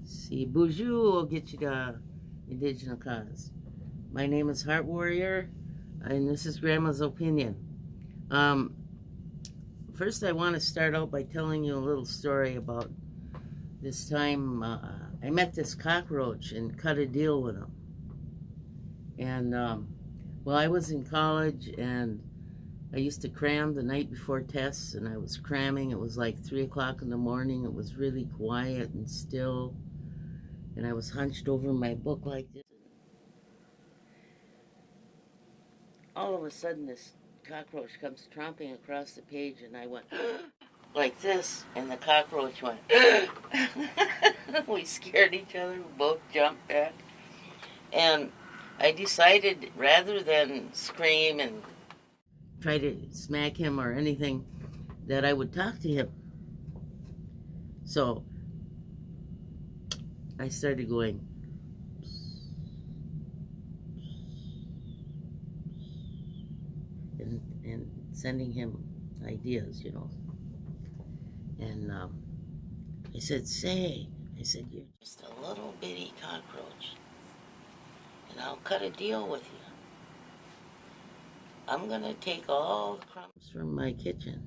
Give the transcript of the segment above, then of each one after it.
See, Bonjour will get you to Indigenous cause. My name is Heart Warrior, and this is Grandma's Opinion. Um, First, I want to start out by telling you a little story about this time I met this cockroach and cut a deal with him. And, well, I was in college, and I used to cram the night before tests, and I was cramming. It was like 3 o'clock in the morning. It was really quiet and still. And I was hunched over my book like this. All of a sudden, this cockroach comes tromping across the page, and I went like this, and the cockroach went. We scared each other. We both jumped back. And I decided, rather than scream and try to smack him or anything, that I would talk to him. So I started going, and sending him ideas, And I said, you're just a little bitty cockroach, and I'll cut a deal with you. I'm going to take all the crumbs from my kitchen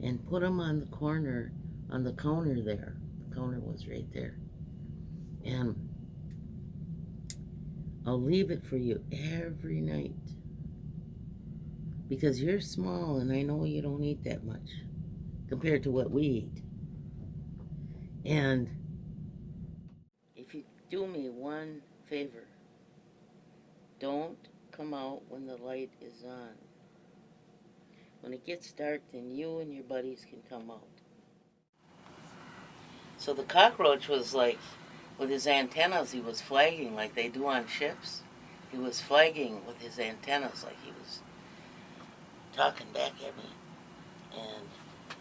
and put them on the corner, on the counter there. The counter was right there. And I'll leave it for you every night. Because you're small, and I know you don't eat that much compared to what we eat. And if you do me one favor, don't come out when the light is on. When it gets dark, then you and your buddies can come out. So the cockroach was like, with his antennas, he was flagging like they do on ships. He was flagging with his antennas like he was talking back at me. And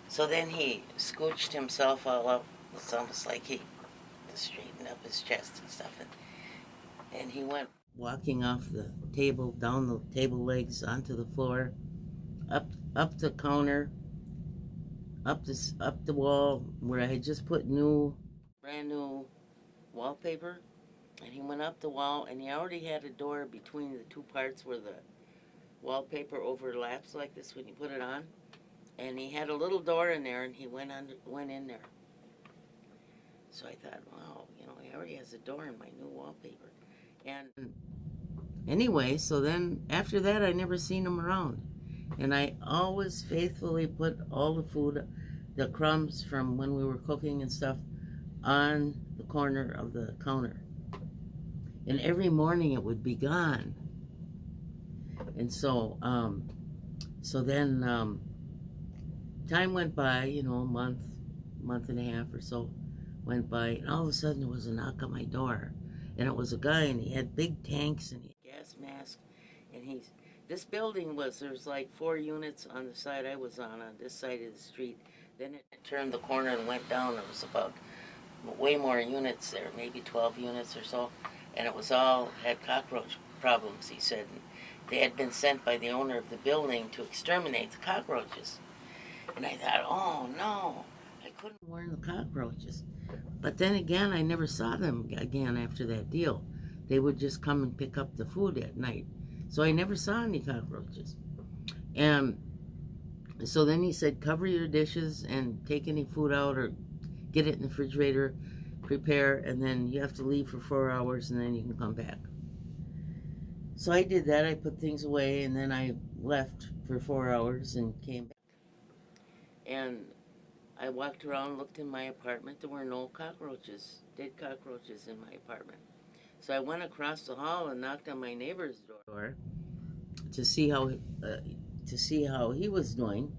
so then he scooched himself all up. It's almost like he straightened up his chest and stuff. And he went walking off the table, down the table legs, onto the floor, up the counter, up the wall where I had just put brand new wallpaper. And he went up the wall, and he already had a door between the two parts where the wallpaper overlaps like this when you put it on, and he had a little door in there, and he went in there. So I thought, wow, he already has a door in my new wallpaper. And anyway, so then after that, I never seen him around, and I always faithfully put all the food, the crumbs from when we were cooking and stuff, on the corner of the counter, and every morning it would be gone. And so, then time went by, a month and a half or so went by, and all of a sudden there was a knock on my door, and it was a guy, and he had big tanks, and he had gas mask, and this building there's like 4 units on the side I was on this side of the street. Then it turned the corner and went down. There was about way more units there, maybe 12 units or so, and it was all had cockroach problems, he said. They had been sent by the owner of the building to exterminate the cockroaches. And I thought, oh no, I couldn't warn the cockroaches. But then again, I never saw them again after that deal. They would just come and pick up the food at night. So I never saw any cockroaches. And so then he said, cover your dishes and take any food out or get it in the refrigerator, prepare, and then you have to leave for 4 hours, and then you can come back. So I did that. I put things away, and then I left for 4 hours and came back. And I walked around, looked in my apartment. There were no cockroaches, dead cockroaches in my apartment. So I went across the hall and knocked on my neighbor's door to see how he was doing.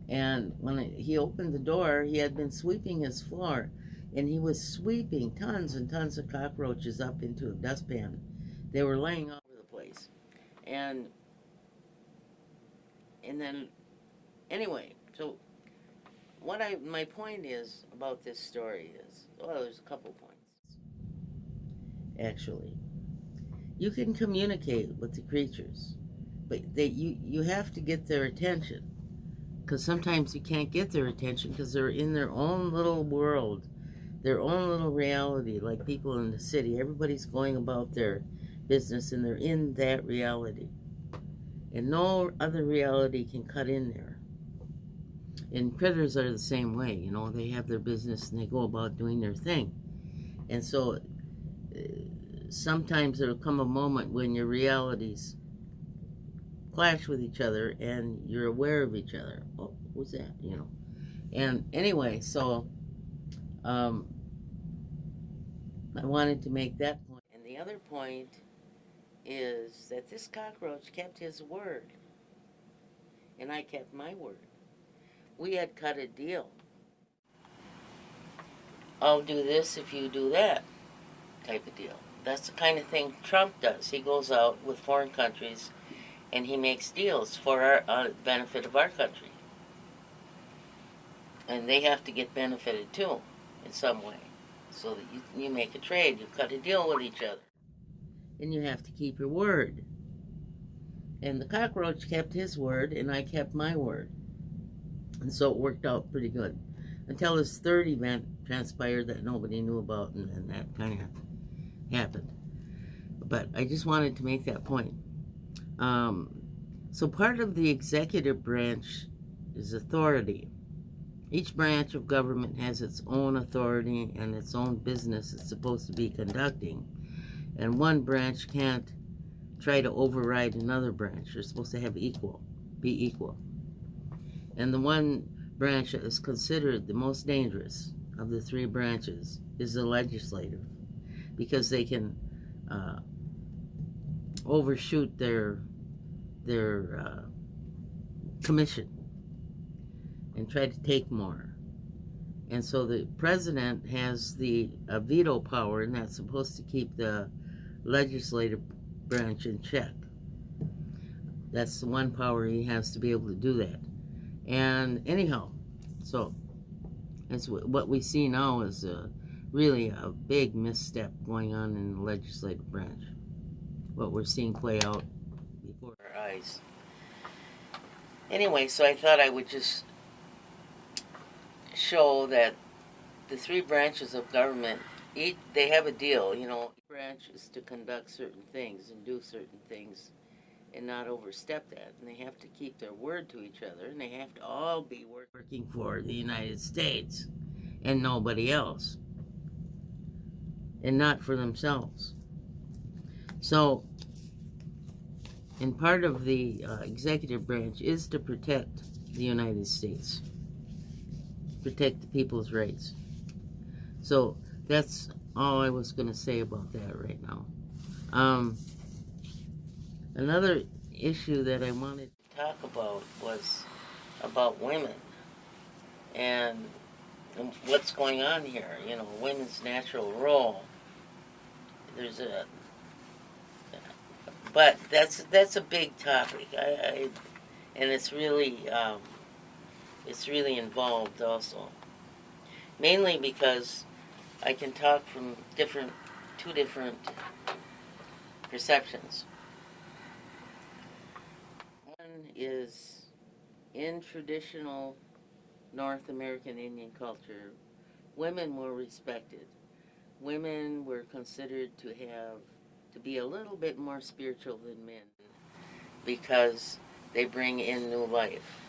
And when he opened the door, he had been sweeping his floor, and he was sweeping tons and tons of cockroaches up into a dustpan. They were laying all over the place. And then, anyway, so my point is about this story is, well, there's a couple points. Actually, you can communicate with the creatures, but you have to get their attention, because sometimes you can't get their attention because they're in their own little world their own little reality, like people in the city. Everybody's going about their business and they're in that reality. And no other reality can cut in there. And critters are the same way, you know, they have their business and they go about doing their thing. And so sometimes there'll come a moment when your realities clash with each other and you're aware of each other. Oh, who's that? You know. And anyway, so I wanted to make that point. And the other point is that this cockroach kept his word, and I kept my word. We had cut a deal. I'll do this if you do that type of deal. That's the kind of thing Trump does. He goes out with foreign countries and he makes deals for our benefit of our country. And they have to get benefited too in some way. So that you make a trade, you cut a deal with each other. And you have to keep your word. And the cockroach kept his word and I kept my word. And so it worked out pretty good. Until this third event transpired that nobody knew about, and then that kind of happened. But I just wanted to make that point. So part of the executive branch is authority. Each branch of government has its own authority and its own business it's supposed to be conducting. And one branch can't try to override another branch. They're supposed to have be equal. And the one branch that is considered the most dangerous of the three branches is the legislative, because they can overshoot their commission and try to take more. And so the president has the veto power, and that's supposed to keep the legislative branch in check. That's the one power he has to be able to do that. And anyhow, so that's what we see now is really a big misstep going on in the legislative branch. What we're seeing play out before our eyes. Anyway, so I thought I would just show that the three branches of government, they have a deal, you know. Each branch is to conduct certain things and do certain things and not overstep that. And they have to keep their word to each other, and they have to all be working for the United States and nobody else, and not for themselves. So, and part of the executive branch is to protect the United States, protect the people's rights. So that's all I was going to say about that right now. Another issue that I wanted to talk about was about women and what's going on here. You know, women's natural role. But that's a big topic. And it's really involved also. Mainly because I can talk from two different perceptions. One is in traditional North American Indian culture, women were respected. Women were considered to be a little bit more spiritual than men because they bring in new life.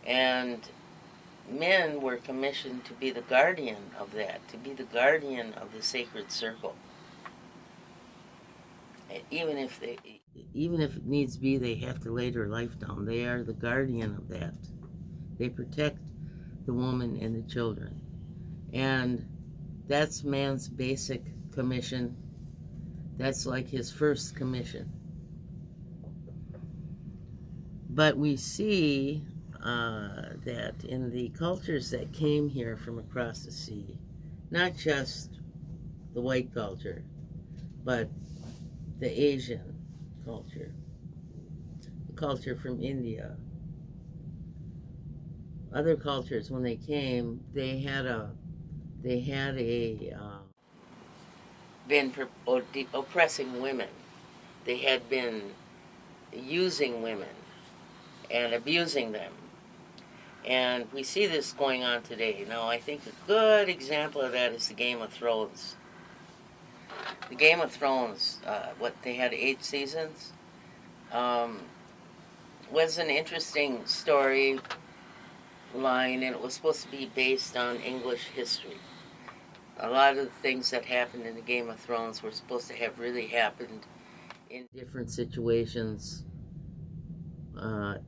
And men were commissioned to be the guardian of that, to be the guardian of the sacred circle. Even if it needs be, they have to lay their life down. They are the guardian of that. They protect the woman and the children. And that's man's basic commission. That's like his first commission. But we see that in the cultures that came here from across the sea, not just the white culture, but the Asian culture, the culture from India, other cultures, when they came, they had been oppressing women. They had been using women and abusing them. And we see this going on today. Now, I think a good example of that is the Game of Thrones. The Game of Thrones, they had 8 seasons, was an interesting story line, and it was supposed to be based on English history. A lot of the things that happened in the Game of Thrones were supposed to have really happened in different situations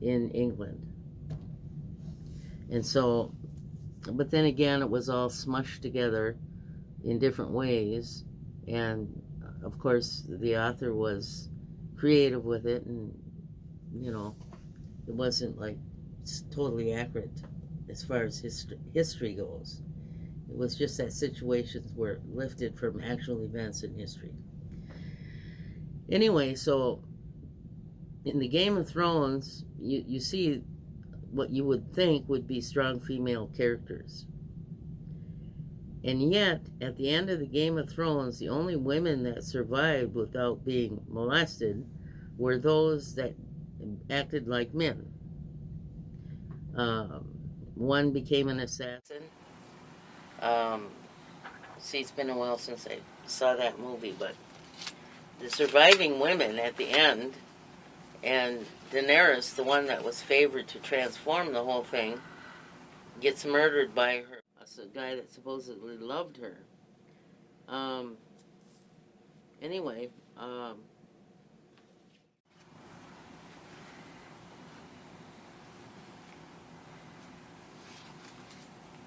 in England. And so, but then again, it was all smushed together in different ways. And of course, the author was creative with it, and it wasn't like totally accurate as far as history goes. It was just that situations were lifted from actual events in history. Anyway, so in the Game of Thrones, you see what you would think would be strong female characters. And yet, at the end of the Game of Thrones, the only women that survived without being molested were those that acted like men. One became an assassin. See, it's been a while since I saw that movie, but the surviving women at the end, and Daenerys, the one that was favored to transform the whole thing, gets murdered by a guy that supposedly loved her. Anyway,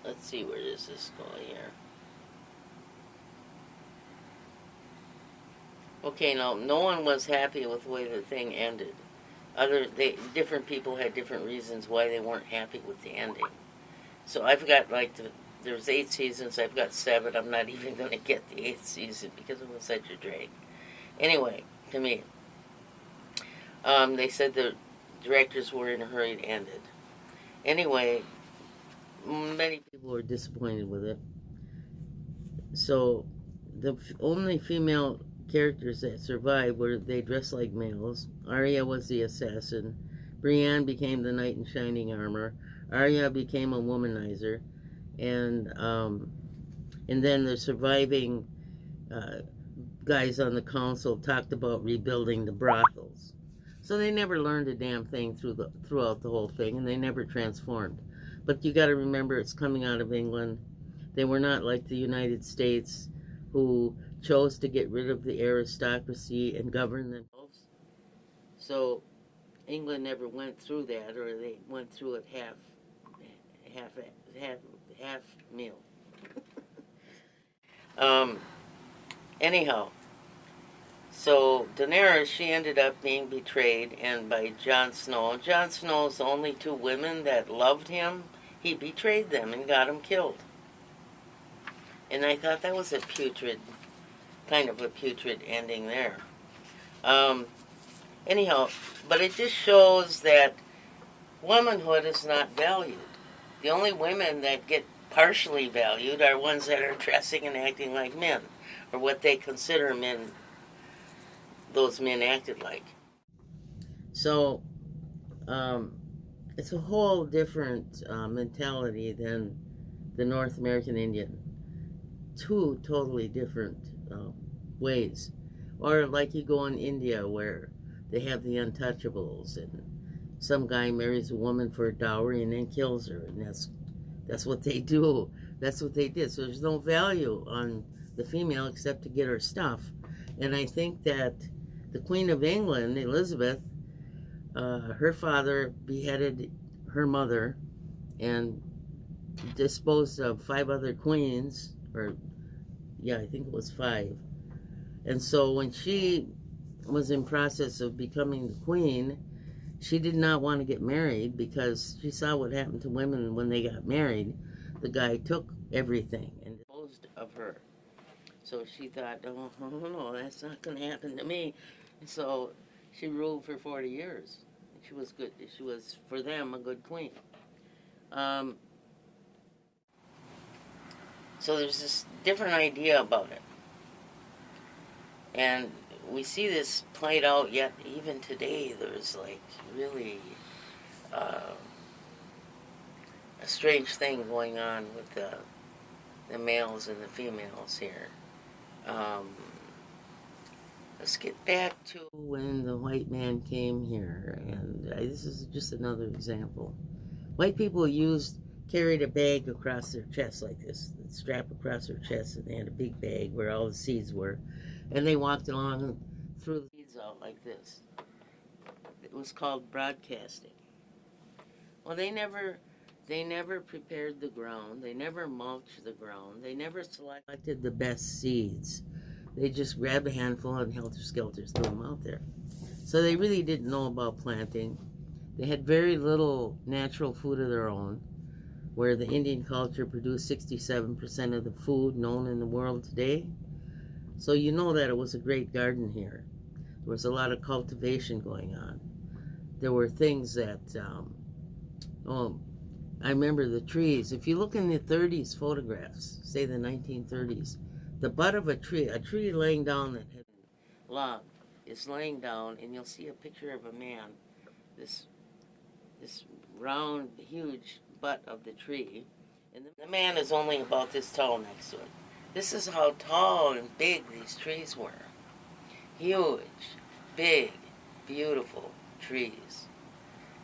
let's see, where does this go here? Okay, now, no one was happy with the way the thing ended. Different people had different reasons why they weren't happy with the ending. So I've got, there's 8 seasons, I've got 7. I'm not even going to get the 8th season because it was such a drag. Anyway, to me, they said the directors were in a hurry to end it. Anyway, many people were disappointed with it. So the only female characters that survived were they dressed like males. Arya was the assassin. Brienne became the knight in shining armor. Arya became a womanizer, and then the surviving guys on the council talked about rebuilding the brothels. So they never learned a damn thing throughout the whole thing, and they never transformed. But you got to remember, it's coming out of England. They were not like the United States, who chose to get rid of the aristocracy and govern themselves. So England never went through that, or they went through it half meal. Anyhow, so Daenerys, she ended up being betrayed, and by Jon Snow. Jon Snow's only 2 women that loved him. He betrayed them and got them killed. And I thought that was kind of a putrid ending there. Anyhow, but it just shows that womanhood is not valued. The only women that get partially valued are ones that are dressing and acting like men, or what they consider men, those men acted like. So, it's a whole different mentality than the North American Indian. 2 totally different ways. Or like you go in India, where they have the untouchables, and some guy marries a woman for a dowry and then kills her, and that's what they do. That's what they did. So there's no value on the female except to get her stuff. And I think that the Queen of England, Elizabeth, her father beheaded her mother and disposed of 5 other queens, I think it was 5. And so when she was in process of becoming the queen, she did not want to get married because she saw what happened to women when they got married. The guy took everything and disposed of her. So she thought, oh, no, that's not going to happen to me. So she ruled for 40 years. She was good. She was, for them, a good queen. So there's this different idea about it. And we see this played out, yet even today there's really a strange thing going on with the males and the females here. Um, let's get back to when the white man came here, and this is just another example. White people carried a bag across their chest like this, strap across their chest, and they had a big bag where all the seeds were, and they walked along and threw the seeds out like this. It was called broadcasting. Well, they never prepared the ground. They never mulched the ground. They never selected the best seeds. They just grabbed a handful and helter-skelter threw them out there. So they really didn't know about planting. They had very little natural food of their own, where the Indian culture produced 67% of the food known in the world today. So you know that it was a great garden here. There was a lot of cultivation going on. There were things that, I remember the trees. If you look in the 30s photographs, say the 1930s, the butt of a tree laying down that had log is laying down, and you'll see a picture of a man, this round, huge butt of the tree, and the man is only about this tall next to it. This is how tall and big these trees were. Huge, big, beautiful trees.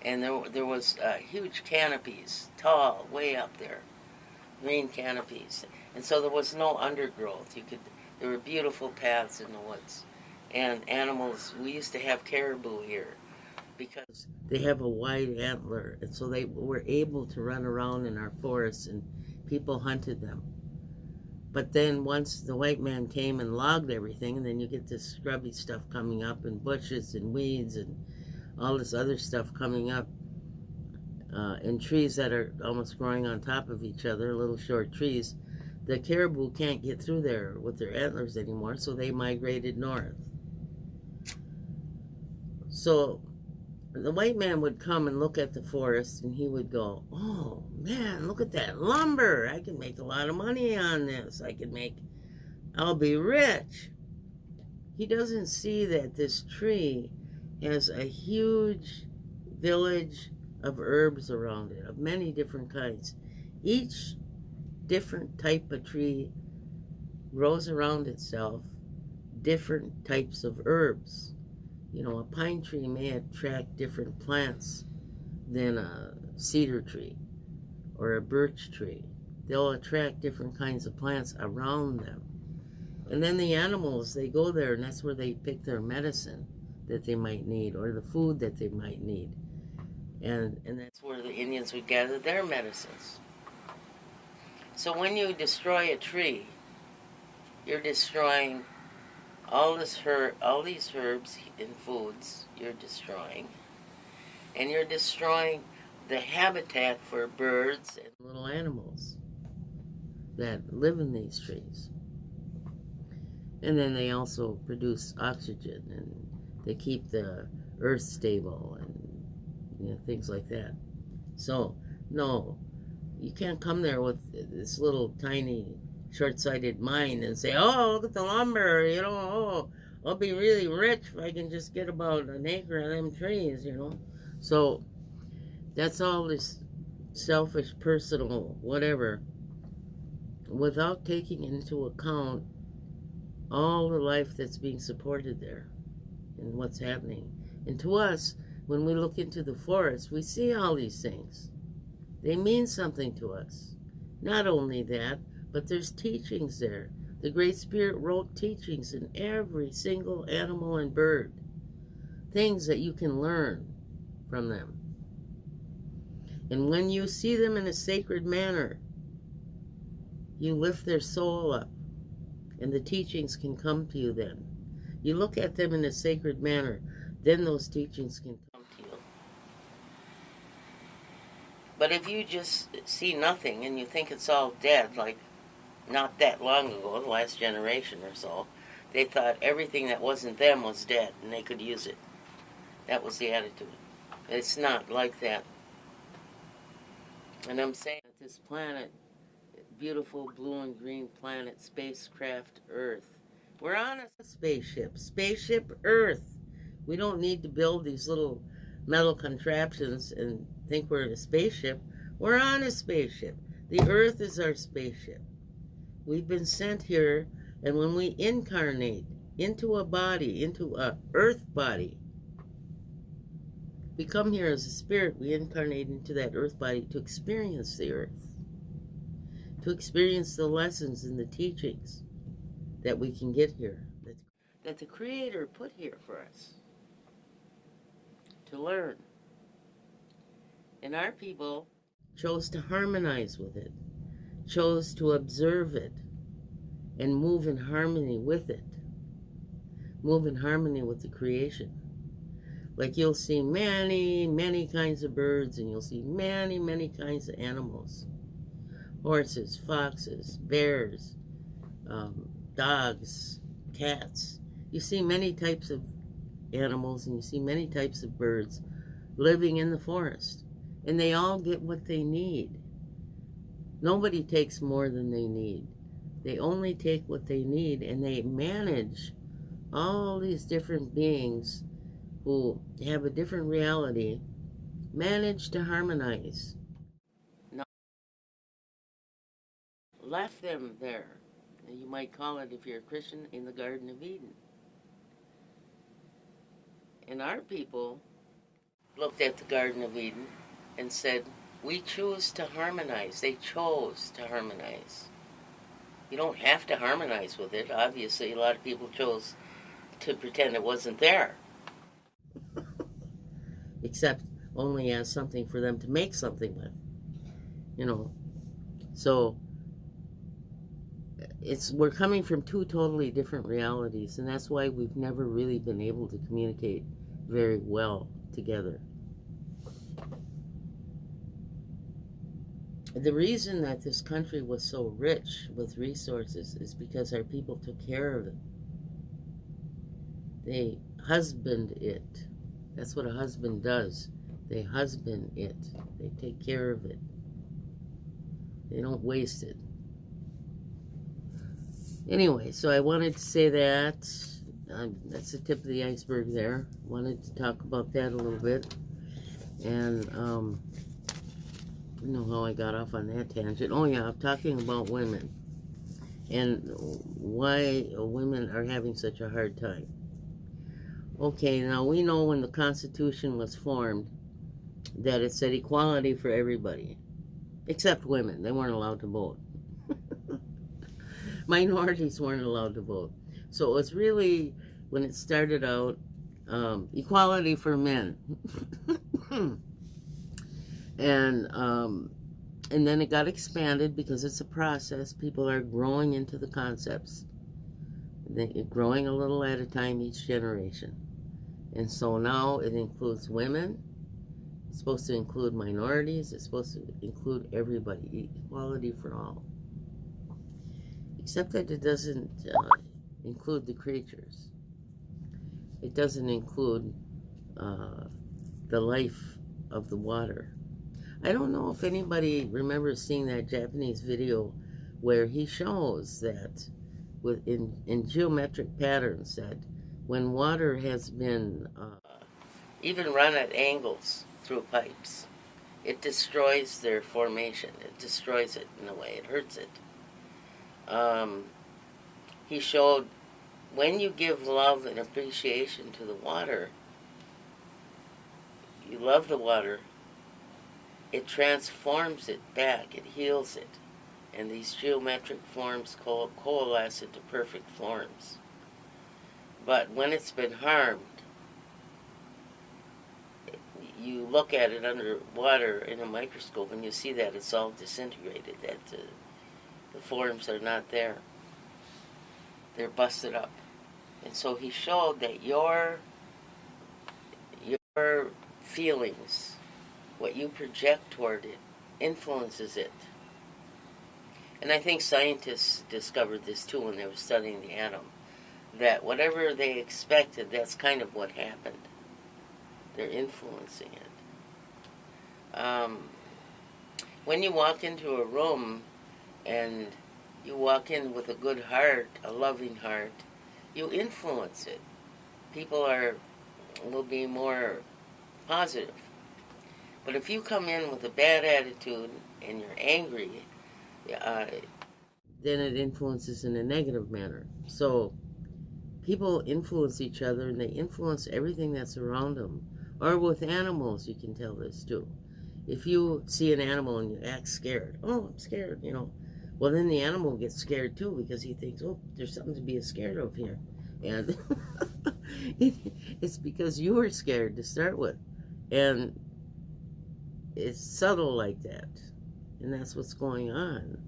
And there was huge canopies, tall, way up there, green canopies. And so there was no undergrowth. There were beautiful paths in the woods. And animals, we used to have caribou here because they have a wide antler. And so they were able to run around in our forests, and people hunted them. But then once the white man came and logged everything, and then you get this scrubby stuff coming up, and bushes and weeds and all this other stuff coming up, and trees that are almost growing on top of each other, little short trees. The caribou can't get through there with their antlers anymore, so they migrated north. So the white man would come and look at the forest, and he would go, "Oh man, look at that lumber. I can make a lot of money on this. I'll be rich." He doesn't see that this tree has a huge village of herbs around it, of many different kinds. Each different type of tree grows around itself different types of herbs. You know, a pine tree may attract different plants than a cedar tree or a birch tree. They'll attract different kinds of plants around them. And then the animals, they go there, and that's where they pick their medicine that they might need, or the food that they might need. And that's where the Indians would gather their medicines. So when you destroy a tree, you're destroying all these herbs and foods you're destroying. And you're destroying the habitat for birds and little animals that live in these trees. And then they also produce oxygen, and they keep the earth stable, and things like that. So, no, you can't come there with this little tiny short-sighted mind and say, "Oh, look at the lumber, oh, I'll be really rich if I can just get about an acre of them trees, So that's all this selfish, personal, whatever, without taking into account all the life that's being supported there and what's happening. And to us, when we look into the forest, we see all these things. They mean something to us. Not only that, but there's teachings there. The Great Spirit wrote teachings in every single animal and bird. Things that you can learn from them. And when you see them in a sacred manner, you lift their soul up, and the teachings can come to you then. You look at them in a sacred manner, then those teachings can come to you. But if you just see nothing and you think it's all dead, like not that long ago, the last generation or so, they thought everything that wasn't them was dead and they could use it. That was the attitude. It's not like that. And I'm saying that this planet, beautiful blue and green planet, spacecraft Earth, we're on a spaceship Earth. We don't need to build these little metal contraptions and think we're in a spaceship. We're on a spaceship. The earth is our spaceship. We've been sent here, and when we incarnate into a body, into a earth body, we come here as a spirit, we incarnate into that earth body to experience the earth, to experience the lessons and the teachings that we can get here, that the Creator put here for us to learn. And our people chose to harmonize with it, chose to observe it, and move in harmony with it, move in harmony with the creation. Like you'll see many, many kinds of birds, and you'll see many, many kinds of animals. Horses, foxes, bears, dogs, cats. You see many types of animals, and you see many types of birds living in the forest. And they all get what they need. Nobody takes more than they need. They only take what they need, and they manage all these different beings who have a different reality, manage to harmonize. Now, left them there. You might call it, if you're a Christian, in the Garden of Eden. And our people looked at the Garden of Eden and said, we choose to harmonize. They chose to harmonize. You don't have to harmonize with it. Obviously, a lot of people chose to pretend it wasn't there. Except only as something for them to make something with. You know. So, we're coming from two totally different realities, and that's why we've never really been able to communicate very well together. The reason that this country was so rich with resources is because our people took care of it. They husband it. That's what a husband does. They husband it. They take care of it. They don't waste it. Anyway, so I wanted to say that. That's the tip of the iceberg there. Wanted to talk about that a little bit. And, I don't know how I got off on that tangent. Oh yeah, I'm talking about women. And why women are having such a hard time. Okay, now we know when the Constitution was formed that it said equality for everybody. Except women. They weren't allowed to vote. Minorities weren't allowed to vote. So it was really, when it started out, equality for men. And then it got expanded because it's a process. People are growing into the concepts. They're growing a little at a time each generation. And so now it includes women. It's supposed to include minorities. It's supposed to include everybody. Equality for all. Except that it doesn't include the creatures. It doesn't include the life of the water. I don't know if anybody remembers seeing that Japanese video where he shows that in geometric patterns that when water has been even run at angles through pipes, it destroys their formation. It destroys it in a way. It hurts it. He showed when you give love and appreciation to the water, you love the water, it transforms it back, it heals it, and these geometric forms coalesce into perfect forms. But when it's been harmed, you look at it under water in a microscope and you see that it's all disintegrated, that the forms are not there. They're busted up. And so he showed that your feelings, what you project toward it, influences it. And I think scientists discovered this too when they were studying the atom, that whatever they expected, that's kind of what happened. They're influencing it. When you walk into a room and you walk in with a good heart, a loving heart, you influence it. People will be more positive. But if you come in with a bad attitude and you're angry, uh, then it influences in a negative manner. So people influence each other, and they influence everything that's around them. Or with animals, you can tell this too. If you see an animal and you act scared, oh, I'm scared, well, then the animal gets scared too, because he thinks, oh, there's something to be scared of here. And it's because you were scared to start with. And it's subtle like that. And that's what's going on.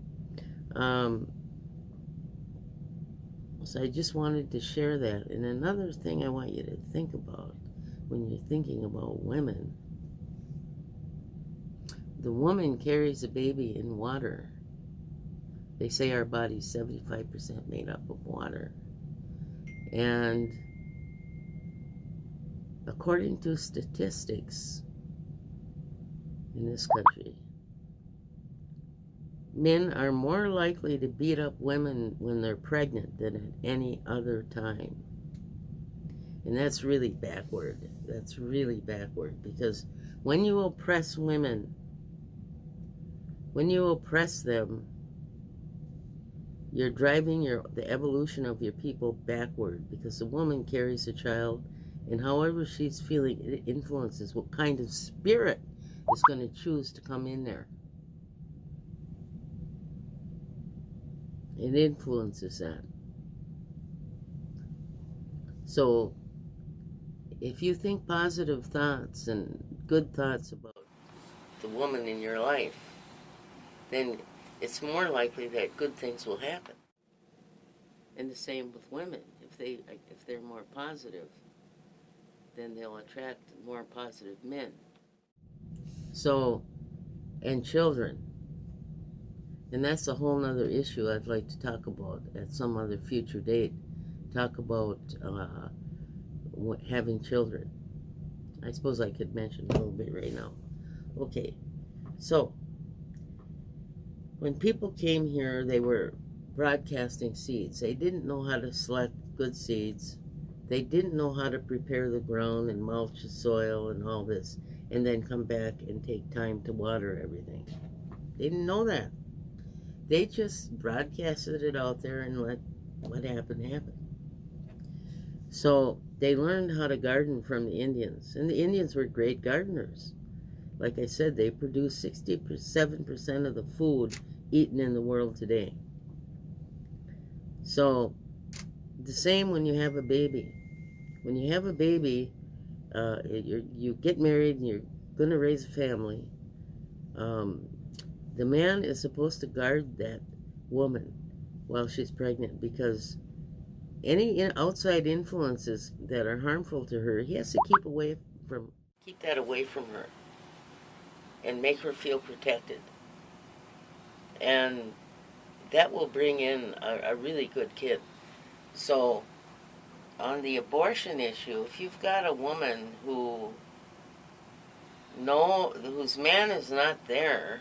So I just wanted to share that. And another thing I want you to think about when you're thinking about women, the woman carries a baby in water. They say our body's 75% made up of water. And according to statistics in this country, men are more likely to beat up women when they're pregnant than at any other time. And that's really backward. That's really backward, because when you oppress women, when you oppress them, you're driving the evolution of your people backward, because the woman carries a child, and however she's feeling, it influences what kind of spirit is going to choose to come in there. It influences that. So if you think positive thoughts and good thoughts about the woman in your life, then it's more likely that good things will happen. And the same with women. If they're more positive, then they'll attract more positive men. So, and children. And that's a whole nother issue I'd like to talk about at some other future date. Talk about having children. I suppose I could mention a little bit right now. Okay, so when people came here, they were broadcasting seeds. They didn't know how to select good seeds. They didn't know how to prepare the ground and mulch the soil and all this, and then come back and take time to water everything. They didn't know that. They just broadcasted it out there and let what happened happen. So they learned how to garden from the Indians, and the Indians were great gardeners. Like I said, they produce 67% of the food eaten in the world today. So the same when you have a baby. When you have a baby, you get married and you're going to raise a family. The man is supposed to guard that woman while she's pregnant, because any outside influences that are harmful to her, he has to keep that away from her and make her feel protected. And that will bring in a really good kid. So on the abortion issue, if you've got a woman whose man is not there,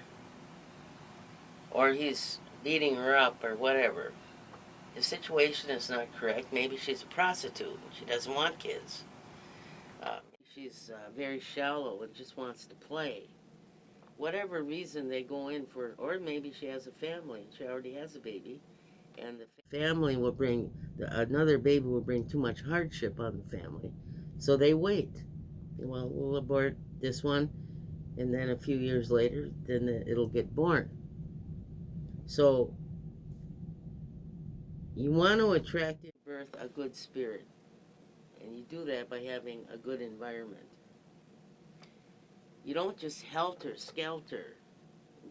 or he's beating her up or whatever, the situation is not correct. Maybe she's a prostitute. She doesn't want kids. She's very shallow and just wants to play. Whatever reason they go in for, or maybe she has a family. She already has a baby, and the family will bring, another baby will bring too much hardship on the family. So they wait. Well, we'll abort this one, and then a few years later, then it'll get born. So you want to attract at birth a good spirit, and you do that by having a good environment. You don't just helter-skelter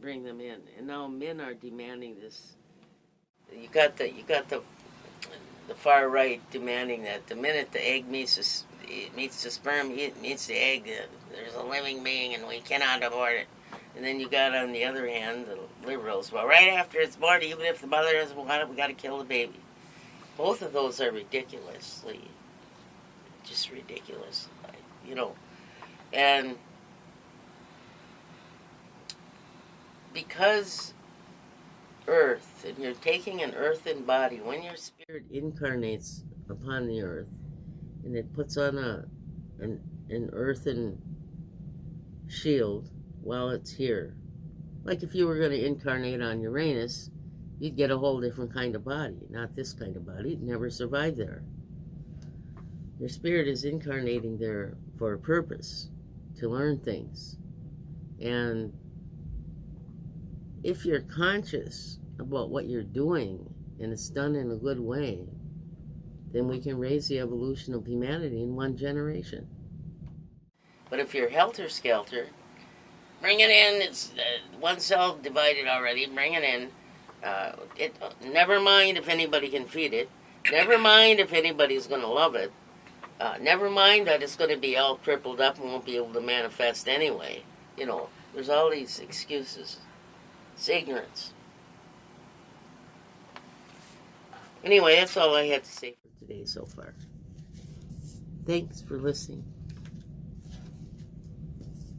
bring them in. And now men are demanding this. You got the far right demanding that the minute the egg meets the sperm, it meets the egg, there's a living being and we cannot abort it. And then you got, on the other hand, the liberals. Well, right after it's born, even if the mother doesn't want it, we got to kill the baby. Both of those are just ridiculous, And because earth, and you're taking an earthen body, when your spirit incarnates upon the earth, and it puts on an earthen shield, while it's here. Like if you were going to incarnate on Uranus, you'd get a whole different kind of body, not this kind of body. You'd never survive there. Your spirit is incarnating there for a purpose, to learn things. And if you're conscious about what you're doing and it's done in a good way, then we can raise the evolution of humanity in one generation. But if you're helter-skelter, bring it in. It's one cell divided already. Bring it in. Never mind if anybody can feed it. Never mind if anybody's going to love it. Never mind that it's going to be all crippled up and won't be able to manifest anyway. You know, there's all these excuses. It's ignorance. Anyway, that's all I have to say for today so far. Thanks for listening.